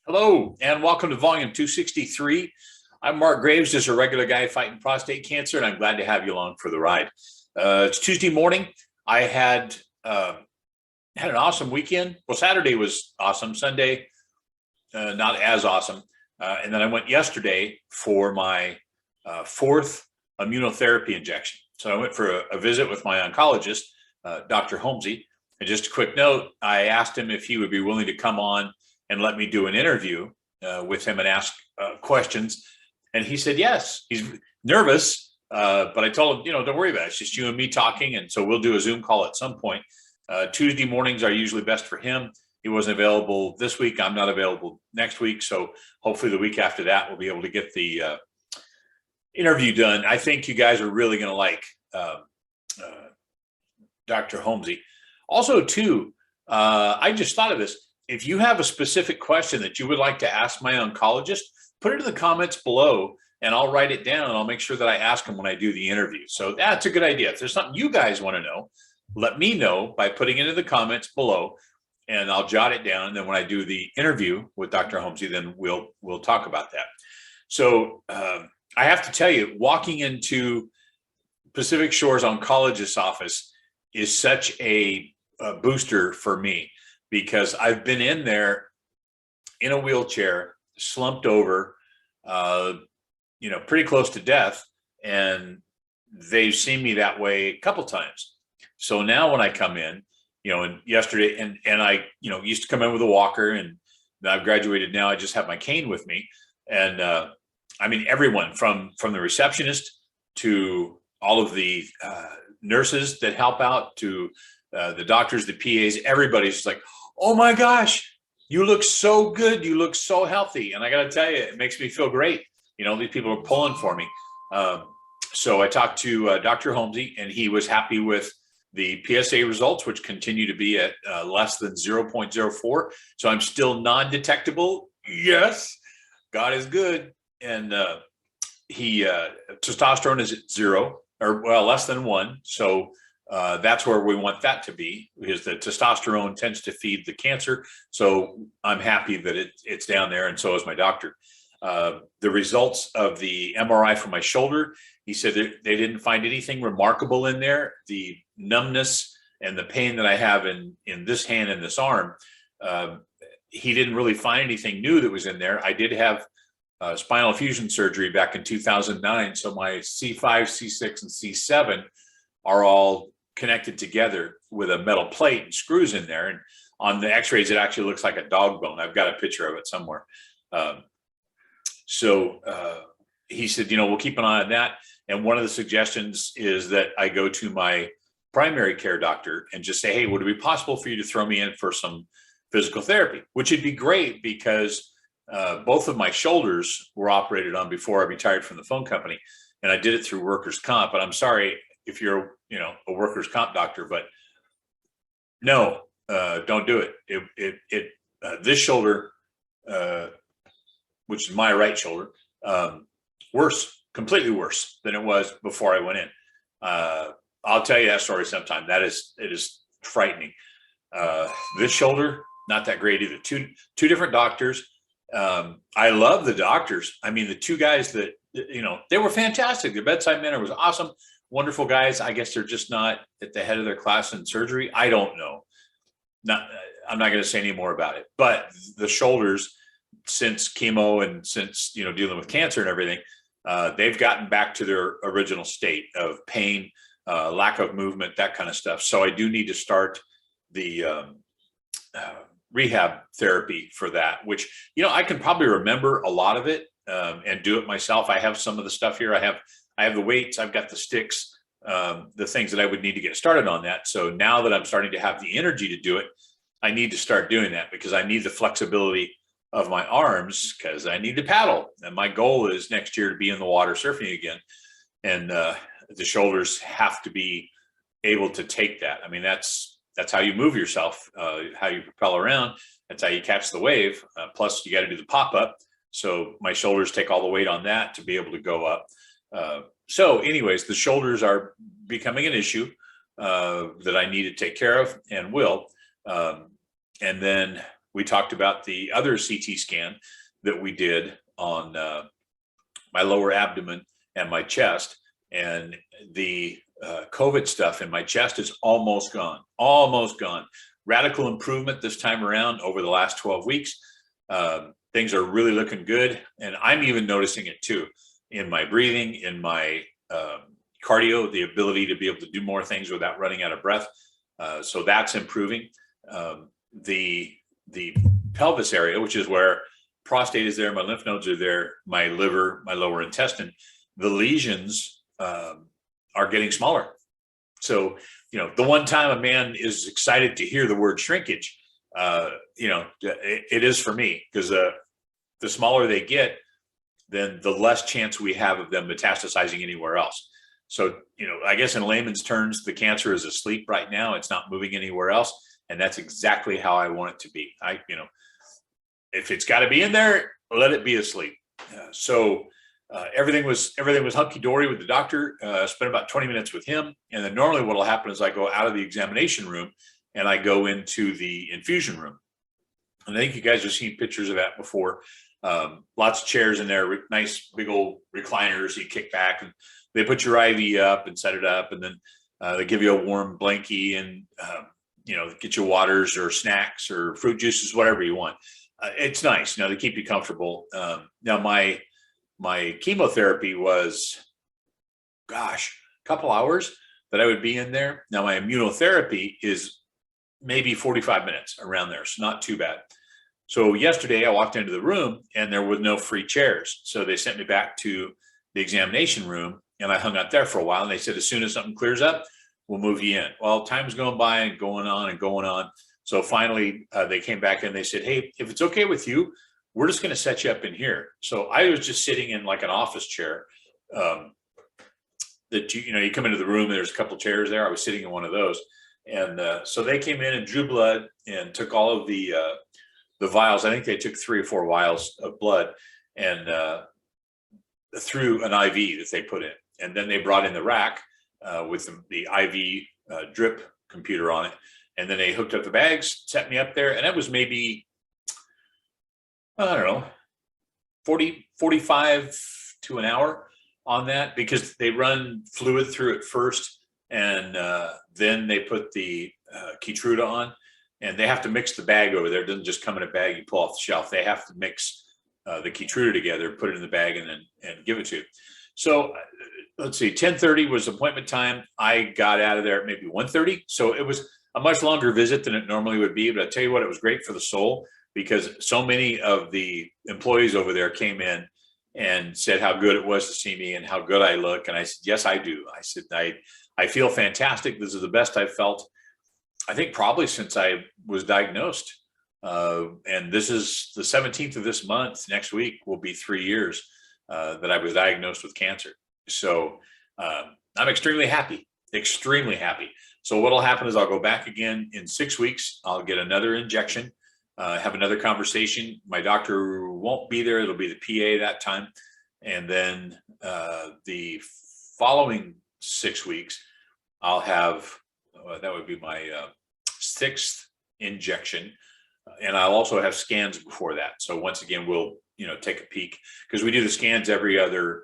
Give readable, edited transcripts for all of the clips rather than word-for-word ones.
Hello, and welcome to volume 263. I'm Mark Graves, just a regular guy fighting prostate cancer, and I'm glad to have you along for the ride. It's Tuesday morning. I had an awesome weekend. Well, Saturday was awesome. Sunday, not as awesome. And then I went yesterday for my fourth immunotherapy injection. So I went for a visit with my oncologist, Dr. Holmesy. And just a quick note, I asked him if he would be willing to come on and let me do an interview with him and ask questions. And he said yes. He's nervous, but I told him, don't worry about it. It's just you and me talking. And so we'll do a Zoom call at some point. Tuesday mornings are usually best for him. He wasn't available this week. I'm not available next week. So hopefully the week after that, we'll be able to get the interview done. I think you guys are really going to like Dr. Holmesy. Also, too, I just thought of this. If you have a specific question that you would like to ask my oncologist, put it in the comments below and I'll write it down and I'll make sure that I ask him when I do the interview. So that's a good idea. If there's something you guys want to know, let me know by putting it in the comments below and I'll jot it down. And then when I do the interview with Dr. Holmesy, then we'll talk about that. So I have to tell you, walking into Pacific Shores oncologist's office is such a booster for me, because I've been in there in a wheelchair, slumped over, pretty close to death. And they've seen me that way a couple times. So now when I come in, and yesterday, and I, used to come in with a walker, and I've graduated now, I just have my cane with me. And everyone from the receptionist to all of the nurses that help out to the doctors, the PAs, everybody's like, oh my gosh, you look so good. You look so healthy. And I got to tell you, it makes me feel great. These people are pulling for me. So I talked to Dr. Holmesy, and he was happy with the PSA results, which continue to be at less than 0.04. So I'm still non-detectable. Yes, God is good. And testosterone is at 0, or less than 1. So that's where we want that to be, because the testosterone tends to feed the cancer. So I'm happy that it's down there, and so is my doctor. The results of the MRI for my shoulder, he said that they didn't find anything remarkable in there. The numbness and the pain that I have in this hand and this arm, he didn't really find anything new that was in there. I did have spinal fusion surgery back in 2009. So my C5, C6, and C7 are all connected together with a metal plate and screws in there. And on the x-rays, it actually looks like a dog bone. I've got a picture of it somewhere. So he said, we'll keep an eye on that. And one of the suggestions is that I go to my primary care doctor and just say, hey, would it be possible for you to throw me in for some physical therapy? Which would be great, because both of my shoulders were operated on before I retired from the phone company. And I did it through workers' comp. But I'm sorry if you're, a workers' comp doctor, but no, don't do it. This shoulder, which is my right shoulder, completely worse than it was before I went in. I'll tell you that story sometime. It is frightening. This shoulder, not that great either. Two different doctors. I love the doctors. The two guys that, they were fantastic. The bedside manner was awesome. Wonderful guys. I guess they're just not at the head of their class in surgery. I don't know. I'm not going to say any more about it. But the shoulders, since chemo and since dealing with cancer and everything, they've gotten back to their original state of pain, lack of movement, that kind of stuff. So I do need to start the rehab therapy for that, which I can probably remember a lot of it and do it myself. I have some of the stuff here. I have the weights, I've got the sticks, the things that I would need to get started on that. So now that I'm starting to have the energy to do it, I need to start doing that, because I need the flexibility of my arms, because I need to paddle. And my goal is next year to be in the water surfing again. And the shoulders have to be able to take that. That's how you move yourself, how you propel around. That's how you catch the wave. Plus you got to do the pop-up. So my shoulders take all the weight on that to be able to go up. So anyways, the shoulders are becoming an issue that I need to take care of, and will. And then we talked about the other CT scan that we did on my lower abdomen and my chest, and the COVID stuff in my chest is almost gone, almost gone. Radical improvement this time around over the last 12 weeks. Things are really looking good. And I'm even noticing it too in my breathing, in my cardio, the ability to be able to do more things without running out of breath. So that's improving. The pelvis area, which is where prostate is there, my lymph nodes are there, my liver, my lower intestine, the lesions are getting smaller. So, the one time a man is excited to hear the word shrinkage, it is for me, because the smaller they get, then the less chance we have of them metastasizing anywhere else. So, I guess in layman's terms, the cancer is asleep right now. It's not moving anywhere else. And that's exactly how I want it to be. If it's got to be in there, let it be asleep. So everything was hunky-dory with the doctor. Spent about 20 minutes with him. And then normally what will happen is I go out of the examination room and I go into the infusion room. And I think you guys have seen pictures of that before. Lots of chairs in there, nice big old recliners. You kick back and they put your IV up and set it up. And then they give you a warm blankie and, get you waters or snacks or fruit juices, whatever you want. It's nice, they keep you comfortable. Now my chemotherapy was, a couple hours that I would be in there. Now my immunotherapy is maybe 45 minutes around there. So not too bad. So yesterday I walked into the room and there was no free chairs. So they sent me back to the examination room and I hung out there for a while. And they said, as soon as something clears up, we'll move you in. Well, time's going by and going on and going on. So finally they came back and they said, hey, if it's okay with you, we're just going to set you up in here. So I was just sitting in like an office chair that, you come into the room and there's a couple chairs there. I was sitting in one of those. And so they came in and drew blood and took all of the vials. I think they took 3 or 4 vials of blood and through an IV that they put in. And then they brought in the rack with the IV drip computer on it. And then they hooked up the bags, set me up there. And that was maybe, 45 to an hour on that, because they run fluid through it first. And then they put the Keytruda on, and they have to mix the bag over there. It doesn't just come in a bag you pull off the shelf. They have to mix the Keytruda together, put it in the bag, and give it to you. So let's see, 10:30 was appointment time. I got out of there at maybe 1:30. So it was a much longer visit than it normally would be. But I tell you what, it was great for the soul, because so many of the employees over there came in and said how good it was to see me and how good I look. And I said, yes, I do. I said, I feel fantastic. This is the best I've felt, I think, probably since I was diagnosed. And this is the 17th of this month. Next week will be 3 years that I was diagnosed with cancer. So I'm extremely happy, extremely happy. So what'll happen is I'll go back again in 6 weeks. I'll get another injection, have another conversation. My doctor won't be there. It'll be the PA that time. And then the following 6 weeks, I'll have, that would be my 6th injection. And I'll also have scans before that. So once again, we'll, take a peek, because we do the scans every other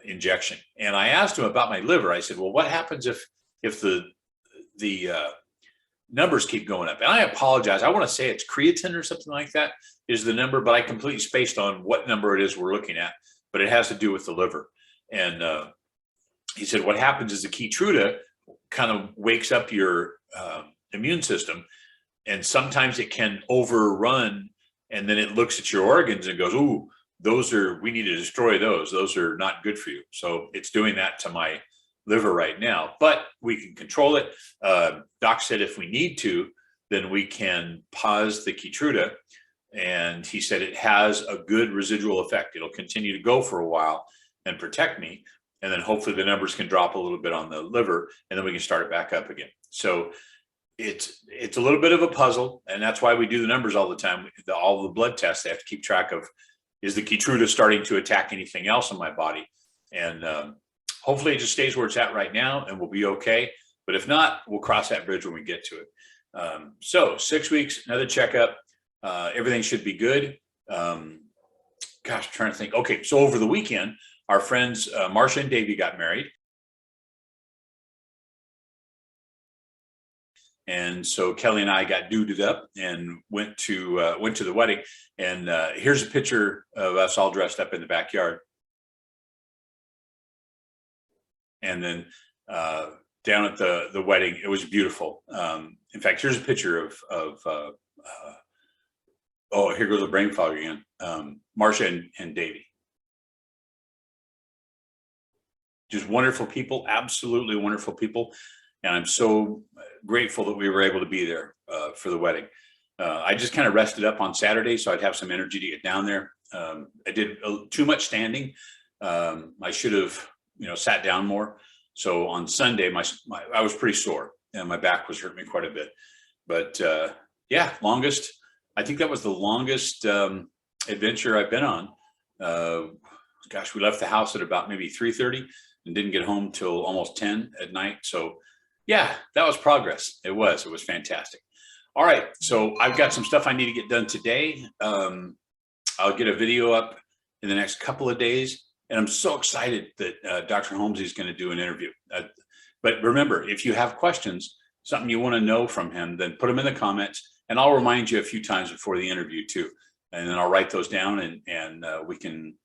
injection. And I asked him about my liver. I said, well, what happens if the numbers keep going up? And I apologize. I want to say it's creatine or something like that is the number, but I completely spaced on what number it is we're looking at, but it has to do with the liver. And he said, what happens is the Keytruda kind of wakes up your immune system, and sometimes it can overrun, and then it looks at your organs and goes, ooh, we need to destroy those. Those are not good for you. So it's doing that to my liver right now, but we can control it. Doc said if we need to, then we can pause the Keytruda. And he said it has a good residual effect. It'll continue to go for a while and protect me. And then hopefully the numbers can drop a little bit on the liver, and then we can start it back up again. So it's a little bit of a puzzle, and that's why we do the numbers all the time. All the blood tests, they have to keep track of, is the Keytruda starting to attack anything else in my body? And hopefully it just stays where it's at right now and we'll be okay. But if not, we'll cross that bridge when we get to it. So 6 weeks, another checkup. Everything should be good. Gosh, I'm trying to think. Okay, so over the weekend, our friends Marcia and Davey got married. And so Kelly and I got duded up and went to the wedding. And here's a picture of us all dressed up in the backyard. And then down at the wedding, it was beautiful. In fact, here's a picture of oh, here goes the brain fog again. Marcia and Davey. Just wonderful people, absolutely wonderful people. And I'm so grateful that we were able to be there for the wedding. I just kind of rested up on Saturday, so I'd have some energy to get down there. I did too much standing. I should have, sat down more. So on Sunday, I was pretty sore and my back was hurting me quite a bit. But yeah, I think that was the longest adventure I've been on. Gosh, we left the house at about maybe 3:30 and didn't get home till almost 10 at night. So yeah, that was progress. It was fantastic. All right. So I've got some stuff I need to get done today. I'll get a video up in the next couple of days. And I'm so excited that Dr. Holmesy is going to do an interview. But remember, if you have questions, something you want to know from him, then put them in the comments and I'll remind you a few times before the interview too. And then I'll write those down and we can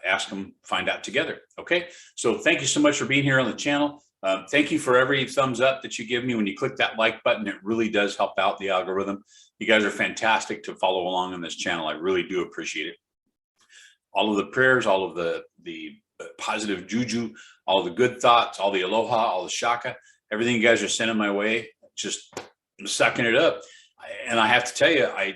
ask them, find out together. Okay. So thank you so much for being here on the channel. Thank you for every thumbs up that you give me when you click that like button. It really does help out the algorithm. You guys are fantastic to follow along on this channel. I really do appreciate it. All of the prayers, all of the positive juju, all the good thoughts, all the aloha, all the shaka, everything you guys are sending my way, just sucking it up. And I have to tell you, I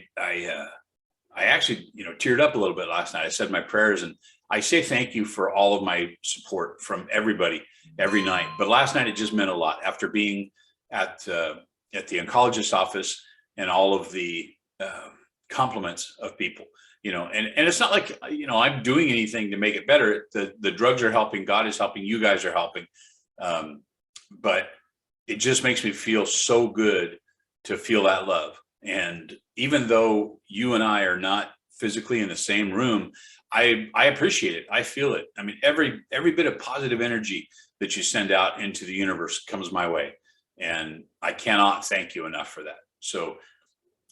actually, teared up a little bit last night. I said my prayers and I say thank you for all of my support from everybody every night. But last night, it just meant a lot after being at the oncologist's office and all of the compliments of people, and it's not like, I'm doing anything to make it better. The drugs are helping. God is helping. You guys are helping. But it just makes me feel so good to feel that love. And even though you and I are not physically in the same room, I appreciate it. I feel it. I mean, every bit of positive energy that you send out into the universe comes my way. And I cannot thank you enough for that. So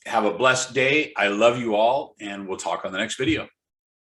have a blessed day. I love you all, and we'll talk on the next video.